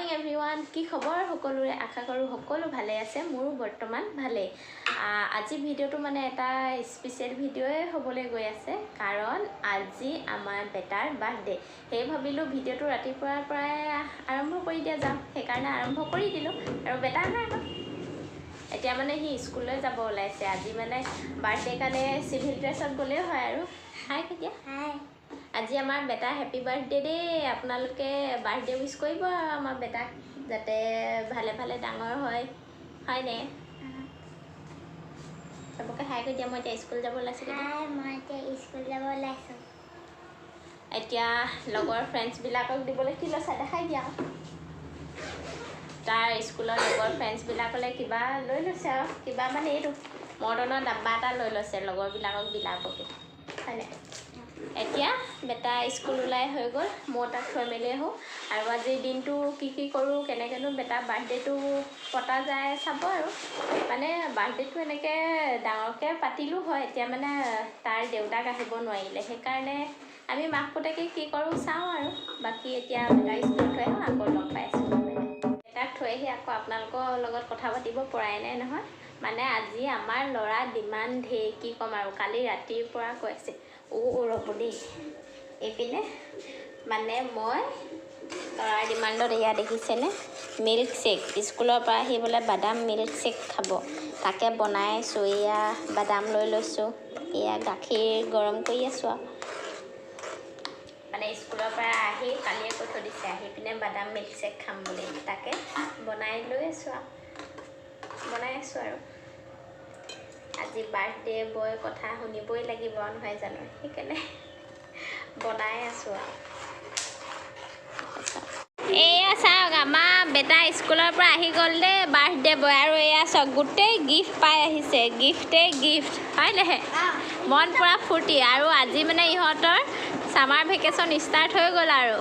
everyone কি খবৰ সকলোৰে আশা কৰো সকলো ভালে আছে মোৰো বৰ্তমান ভালে আজি ভিডিওটো মানে এটা স্পেশাল ভিডিওয়ে হ'বলৈ গৈ আছে কাৰণ আজি আমাৰ বেটাৰ বাৰ্থডে সেই ভাবিলো ভিডিওটো ৰাতিপুৱাৰ পৰাই আৰম্ভ কৰি দিয়া যাম সেই কাৰণে আৰম্ভ কৰি দিলো আৰু বেটাৰ নাই এতিয়া মানে হি স্কুললৈ যাব ওলাইছে আজি মানে বাৰ্থডে কাৰণে সিভিল ড্ৰেছত গলে হয় আৰু হাই কেতিয়া হাই আজি আমাৰ বেটা হেপি বাৰ্থডে দে আপোনালোকে বাৰ্থডে উইশ কৰিব আমাৰ বেটাক যাতে ভালে ভালে ডাঙৰ হয় হয় নে সবকে হাই কৈ দিয়া মই এতিয়া স্কুল যাব ওলাইছো হাই মই এতিয়া স্কুল যাব ওলাইছো এতিয়া লগৰ ফ্ৰেণ্ডছ বিলাকক দিবলৈ কি লৈছা দেখাই দিয়া তাৰ স্কুলৰ লগৰ ফ্ৰেণ্ডছ বিলাকলে কিবা লৈ লৈছে আৰু কিবা মানে এইটো মডাৰ্ণৰ ডাব্বা এটা লৈ লৈছে লগৰ বিলাকক বিলাককে হয়নে এতিয়া বেটা স্কুল ওলাই হৈ গ'ল মই তাক থৈ মেলি আহোঁ আৰু আজিৰ দিনটো কি কৰোঁ কেনেকৈনো বেটা বাৰ্থডেটো পতা যায় চাব আৰু মানে বাৰ্থডেটো এনেকৈ ডাঙৰকৈ পাতিলোঁ হয় এতিয়া মানে তাৰ দেউতাক আহিব নোৱাৰিলে সেইকাৰণে আমি মাক পুতেকে কি কৰোঁ চাওঁ আৰু বাকী এতিয়া বেটা স্কুল থৈ আহোঁ আকৌ লগ পাই আছোঁ বেটাক থৈ আহি আকৌ আপোনালোকৰ লগত কথা পাতিব পৰাই নাই নহয় মানে আজি আমাৰ ল'ৰা ডিমাণ্ড ঢেৰ কি ক'ম আৰু কালি ৰাতিৰ পৰা কৈ আছে ৰ'ব দেই এইপিনে মানে মই ল'ৰাৰ ডিমাণ্ডত এয়া দেখিছেনে মিল্ক শ্বেক স্কুলৰ পৰা আহি বোলে বাদাম মিল্ক শ্বেক খাব তাকে বনাইছোঁ এয়া বাদাম লৈ লৈছোঁ এয়া গাখীৰ গৰম কৰি আছোঁ আৰু মানে স্কুলৰ পৰা আহি কালিয়ে কৈ থৈ দিছে আহি পিনে বাদাম মিল্ক শ্বেক খাম বুলি তাকে বনাই আছোঁ আৰু আজি বাৰ্থডে বয় কথা শুনিবই লাগিব নহয় জানো সেইকাৰণে বনাই আছোঁ আৰু এয়া চাওক আমাৰ বেটা স্কুলৰ পৰা আহি গ'ল দেই বাৰ্থডে বয় আৰু এয়া চাওক গোটেই গিফ্ট পাই আহিছে গিফ্ট হয় নহয় মন পূৰা ফূৰ্তি আৰু আজি মানে ইহঁতৰ ছামাৰ ভেকেশ্যন ষ্টাৰ্ট হৈ গ'ল আৰু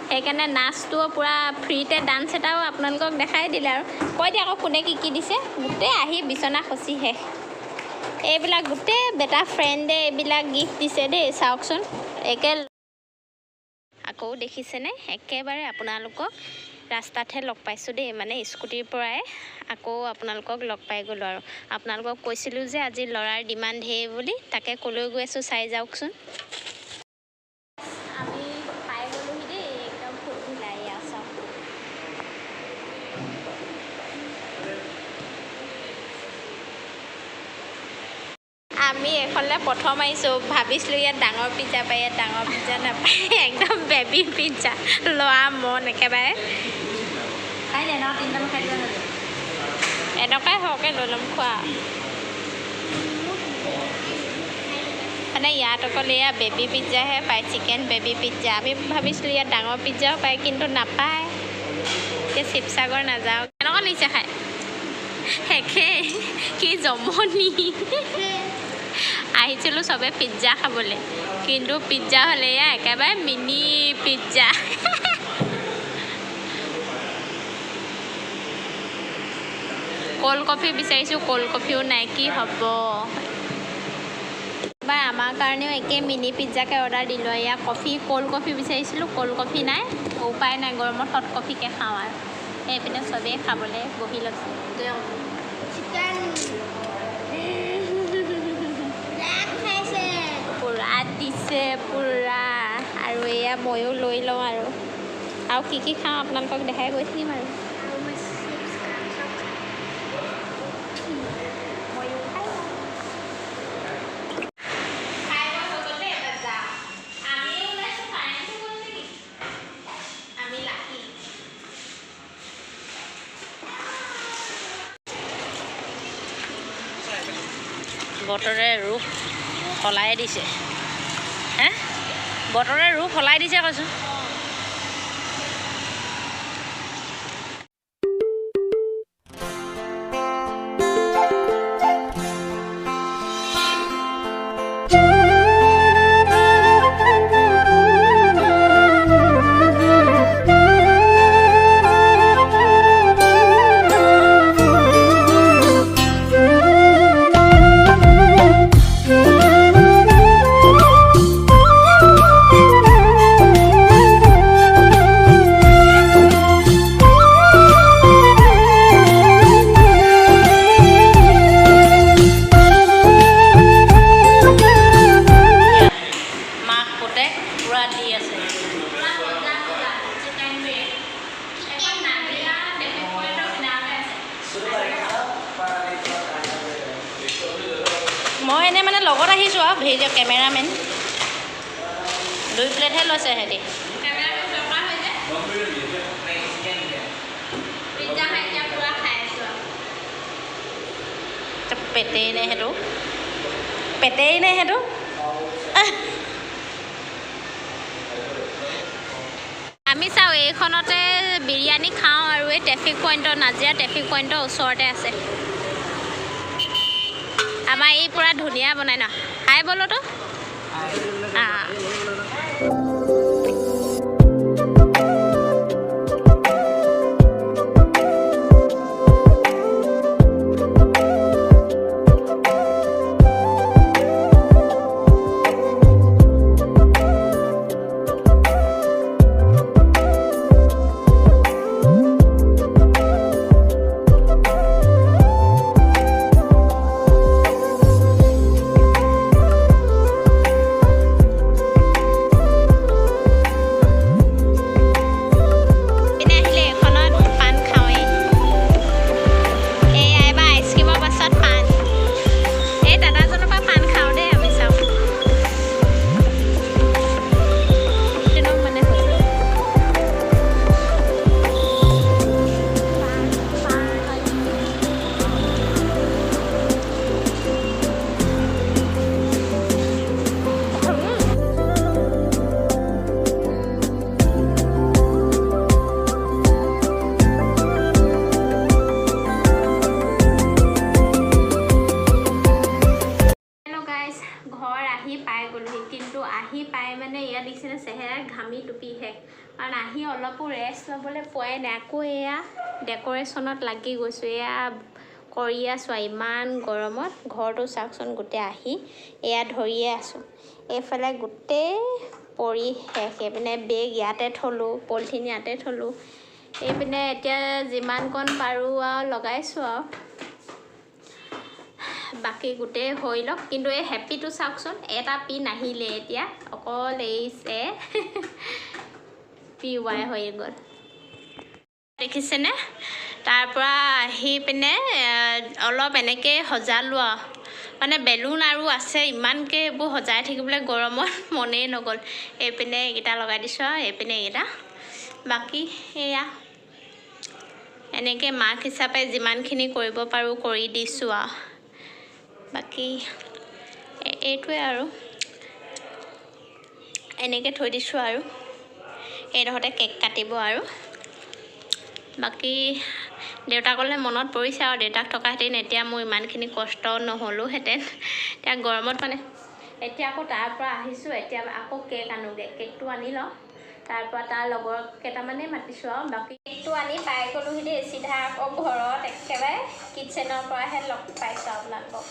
সেইকাৰণে নাচটোও পূৰা ফ্ৰীতে ডান্স এটাও আপোনালোকক দেখাই দিলে আৰু কৈ দিয়ে আকৌ কোনে কি দিছে গোটেই আহি বিচনা খচি শেষ এইবিলাক গোটেই বেটা ফ্ৰেণ্ডে এইবিলাক গিফ্ট দিছে দেই চাওকচোন আকৌ দেখিছেনে একেবাৰে আপোনালোকক ৰাস্তাতহে লগ পাইছোঁ দেই মানে স্কুটিৰ পৰাই আকৌ আপোনালোকক লগ পাই গ'লোঁ আৰু আপোনালোকক কৈছিলোঁ যে আজি ল'ৰাৰ ডিমাণ্ড ঢেৰ বুলি তাকে ক'লৈ গৈ আছোঁ চাই যাওকচোন আমি পাই গ'লোহি দেই একদম ফুলভিলাই চাওক আমি এইফালে প্ৰথম আহিছোঁ ভাবিছিলোঁ ইয়াত ডাঙৰ পিজ্জা পায় ইয়াত ডাঙৰ পিজ্জা নাপায় একদম বেবী পিজ্জা লোৱা মন একেবাৰে খাই দে ন তিনিটামান খাই দিব এনেকুৱাই সৰহকৈ লৈ ল'ম খোৱা মানে ইয়াত অকল এয়া বেবী পিজ্জাহে পায় চিকেন বেবী পিজ্জা আমি ভাবিছিলোঁ ইয়াত ডাঙৰ পিজ্জাও পায় কিন্তু নাপায় এতিয়া শিৱসাগৰ নাযাওঁ কেনেকুৱা লাগিছে খাই শেষে কি জমনি আহিছিলোঁ চবে পিজ্জা খাবলৈ কিন্তু পিজ্জা হ'লে এয়া একেবাৰে মিনি পিজ্জা ক'ল্ড কফি বিচাৰিছোঁ ক'ল্ড কফিও নাই কি হ'ব বা আমাৰ কাৰণেও একে মিনি পিজ্জাকে অৰ্ডাৰ দিলোঁ এয়া কফি ক'ল্ড কফি বিচাৰিছিলোঁ ক'ল্ড কফি নাই উপায় নাই গৰমত হট কফিকে খাওঁ আৰু সেইপিনে চবেই খাবলৈ বহি লৈছে পূৰা দিছে পূৰা আৰু এয়া ময়ো লৈ লওঁ আৰু কি খাওঁ আপোনালোকক দেখাই গৈ থাকিম আৰু বতৰে ৰূপ সলাই দিছে বতৰে ৰূপ সলাই দিছে কৈছোঁ লগত আহিছোঁ আৰু ভিডিঅ' কেমেৰামেন 2 প্লেটহে লৈছে সিহঁতি কেমেৰামেন দৰকাৰ হৈ যায় পিজ্জা খাই এতিয়া পূৰা খাই আছোঁ আৰু পেটেই নে সেইটো পেটেই নে সেইটো আমি চাওঁ এইখনতে বিৰিয়ানী খাওঁ আৰু এই ট্ৰেফিক পইণ্টৰ নাজিৰা ট্ৰেফিক পইণ্টৰ ওচৰতে আছে আমাৰ এই পূৰা ধুনীয়া বনাই ন খাই বলোতো কিন্তু আহি পাই মানে ইয়াত দেখিছেনে চেহেৰাত ঘামি টুপি শেষ কাৰণ আহি অলপো ৰেষ্ট ল'বলৈ পোৱাই নাই আকৌ এয়া ডেক'ৰেশ্যনত লাগি গৈছোঁ এয়া কৰি আছোঁ ইমান গৰমত ঘৰটো চাওকচোন গোটেই আহি এয়া ধৰিয়ে আছোঁ এইফালে গোটেই পৰি শেষ এইপিনে বেগ ইয়াতে থলোঁ পলিথিন ইয়াতে থলোঁ এইপিনে এতিয়া যিমানকণ পাৰোঁ আৰু লগাইছোঁ আৰু বাকী গোটেই হৈ লওক কিন্তু এই হেপিটো চাওকচোন এটা পি নাহিলে এতিয়া অকল এইছে পি ৱাই হৈ গ'ল দেখিছেনে তাৰপৰা আহি পিনে অলপ এনেকৈ সজালোঁ আৰু মানে বেলুন আৰু আছে ইমানকৈ এইবোৰ সজাই থাকিবলৈ গৰমত মনেই নগ'ল এইপিনে এইকেইটা লগাই দিছোঁ আৰু এইপিনে এইকেইটা বাকী এয়া এনেকৈ মাক হিচাপে যিমানখিনি কৰিব পাৰোঁ কৰি দিছোঁ আৰু বাকী এইটোৱে আৰু এনেকৈ থৈ দিছোঁ আৰু এইডোখৰতে কেক কাটিব আৰু বাকী দেউতাকলৈ মনত পৰিছে আৰু দেউতাক থকাহেঁতেন এতিয়া মোৰ ইমানখিনি কষ্ট নহ'লোহেঁতেন এতিয়া গৰমত মানে এতিয়া আকৌ তাৰপৰা আহিছোঁ এতিয়া আকৌ কেক আনোগৈ কেকটো আনি লওঁ তাৰপৰা তাৰ লগৰ কেইটামানেই মাতিছোঁ আৰু বাকী কেকটো আনি পাই গ'লোহি দেই চিধা আকৌ ঘৰত একেবাৰে কিটচেনৰ পৰাহে লগ পাইছোঁ আপোনালোকক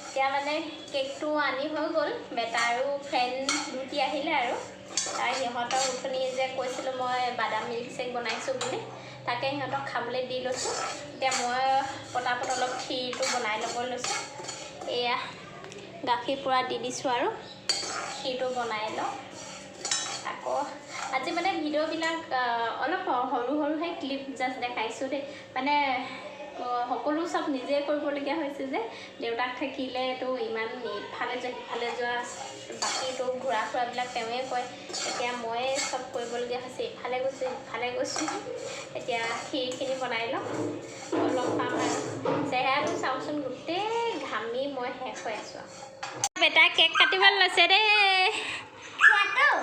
এতিয়া মানে কেকটো আনি হৈ গ'ল বেটা আৰু ফ্ৰেণ্ড দুটি আহিলে আৰু তাৰ সিহঁতক উঠনি যে কৈছিলোঁ মই বাদাম মিল্ক শ্বেক বনাইছোঁ বুলি তাকে সিহঁতক খাবলৈ দি লৈছোঁ এতিয়া মই পটাপট অলপ ক্ষীৰটো বনাই ল'ব লৈছোঁ এয়া গাখীৰ পূৰা দি দিছোঁ আৰু ক্ষীৰটো বনাই লওঁ আকৌ আজি মানে ভিডিঅ'বিলাক অলপ সৰু সৰুহে ক্লিপ জাষ্ট দেখাইছোঁ দেই মানে সকলো চব নিজে কৰিবলগীয়া হৈছে যে দেউতাক থাকিলেতো ইমান ইফালে সিফালে যোৱা বাকীটো ঘূৰা ফুৰাবিলাক তেওঁৱে কয় এতিয়া ময়ে চব কৰিবলগীয়া হৈছে ইফালে গৈছোঁ এতিয়া ক্ষীৰখিনি বনাই লওঁ অলপ পাম আৰু চেহেৰাটো চাওকচোন গোটেই ঘামি মই শেষ হৈ আছোঁ আৰু বেটাই কেক কাটিব লৈছে দেই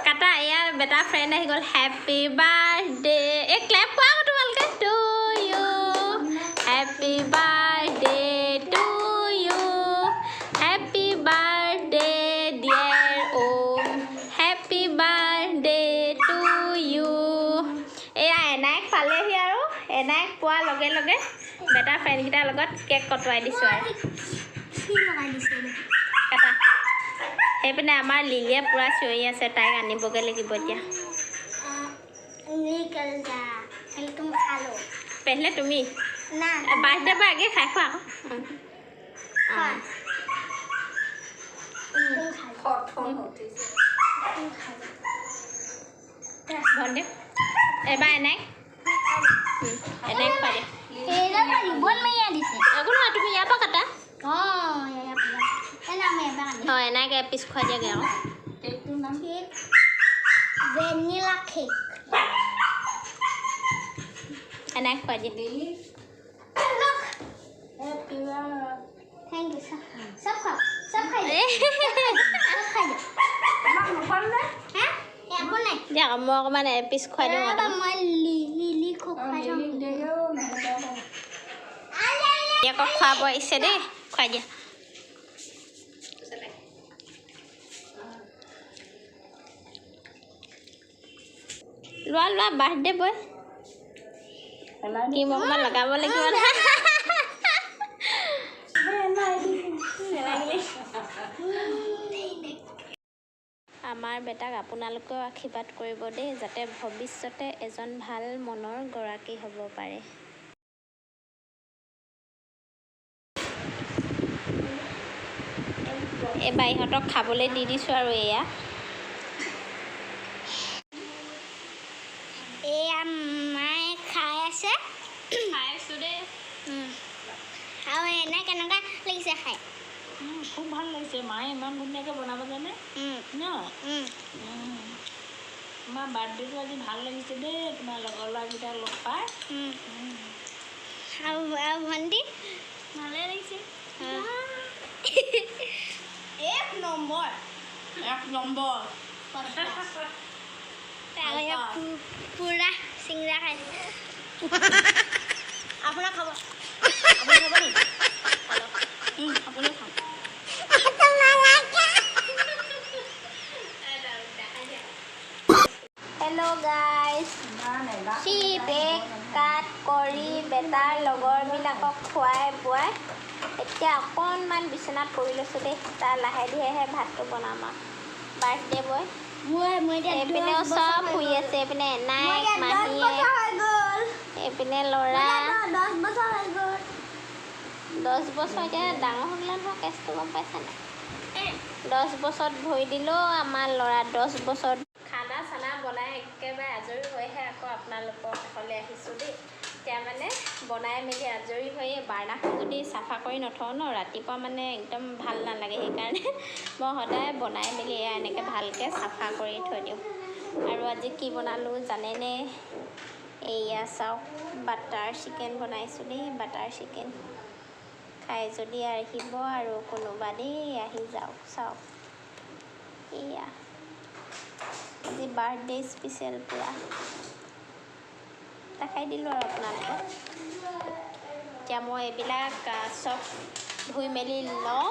কাটা এয়া বেটা ফ্ৰেণ্ড আহি গ'ল হেপী বাৰ্থডে এই ক্লেপ কৰা আকৌ তোমালোকে to you happy birthday to you happy birthday dear Om happy birthday to you এয়া এনাইক পালেহি আৰু এনাইক পোৱাৰ লগে লগে বেটা ফ্ৰেণ্ডকেইটাৰ লগত কেক কটোৱাই দিছোঁ আৰু কাটা সেইপিনে আমাৰ লিলিয়ে পূৰা চিঞৰি আছে তাইক আনিবগৈ লাগিব এতিয়া पहले तुम्ही बर्थडे पर आगे खाए खा भंडे एबार एनाई एनाई पारे एला रिबन में या दिसे अगुन ना तुम्ही या पा कटा हां या या एना में एबार हां एना এপিচ খুৱাই দিয়াগৈ আৰু কেকটোৰ নাম কেক ভেনিলা কেক এনেকৈ খুৱাই দিয়ে ডেইলি কিবা थैंक यू सब खाओ सब खाई सब खाई আমাক নোখোৱালে हैं ये बोल नहीं দিয়া মই অকণমান এপিচ খুৱাই দিওঁ अब मैं लिली को खा जाऊंगी দেও নহ'ব আকৌ খুৱাব আহিছে দেই খুৱাই দিয়া লোৱা লোৱা বাৰ্থডে বয় ক্ৰীম অকণমান লগাব লাগিব আমাৰ বেটাক আপোনালোকেও আশীৰ্বাদ কৰিব দেই যাতে ভৱিষ্যতে এজন ভাল মনৰ গৰাকী হ'ব পাৰে এইবাৰ ইহঁতক খাবলৈ দি দিছোঁ আৰু এয়া ये मैं खाया से খাই আছোঁ দেই अब ये ना केनका लगी से खाए খুব ভাল লাগিছে মায়ে ইমান ধুনীয়াকৈ বনাব জানে ন তোমাৰ বাৰ্থডেটো আজি ভাল লাগিছে দেই তোমাৰ লগৰ ল'ৰাকেইটা লগ পাই अब भंडी ভালে লাগিছে एक नंबर पूरा सिंगरा खाए अपना खाओ আপুনি খাব নি আপুনি খাব হেল্ল' গাইজ সি বেগ কাট কৰি বেটাৰ লগৰবিলাকক খুৱাই বোৱাই এতিয়া অকণমান বিচনাত পৰি লৈছোঁ দেই তাৰ লাহে ধীৰেহে ভাতটো বনাম আৰু বাৰ্থডে বয় এইপিনেও চব শুই আছে এইপিনে এনাইক মাহীয়ে এইপিনে ল'ৰা 10 বছৰ এতিয়া ডাঙৰ হ'ল নহয় কেছটো গম পাইছা নাই 10 বছৰত ভৰি দিলোঁ আমাৰ ল'ৰা 10 বছৰত খানা চানা বনাই একেবাৰে আজৰি হৈহে আকৌ আপোনালোকৰ কাষলৈ আহিছোঁ দেই এতিয়া মানে বনাই মেলি আজৰি হৈ বাৰ্ণাখন যদি চাফা কৰি নথওঁ ন ৰাতিপুৱা মানে একদম ভাল নালাগে সেইকাৰণে মই সদায় বনাই মেলি এয়া এনেকৈ ভালকৈ চাফা কৰি থৈ দিওঁ আৰু আজি কি বনালোঁ জানেনে এয়া চাওক বাটাৰ চিকেন বনাইছোঁ দেই বাটাৰ চিকেন খাই যদি আহিব আৰু কোনোবা দেই আহি যাওক চাওক এয়া আজি বাৰ্থডে স্পেচিয়েল পূৰা দেখাই দিলোঁ আৰু আপোনালোকক এতিয়া মই এইবিলাক চব ধুই মেলি লওঁ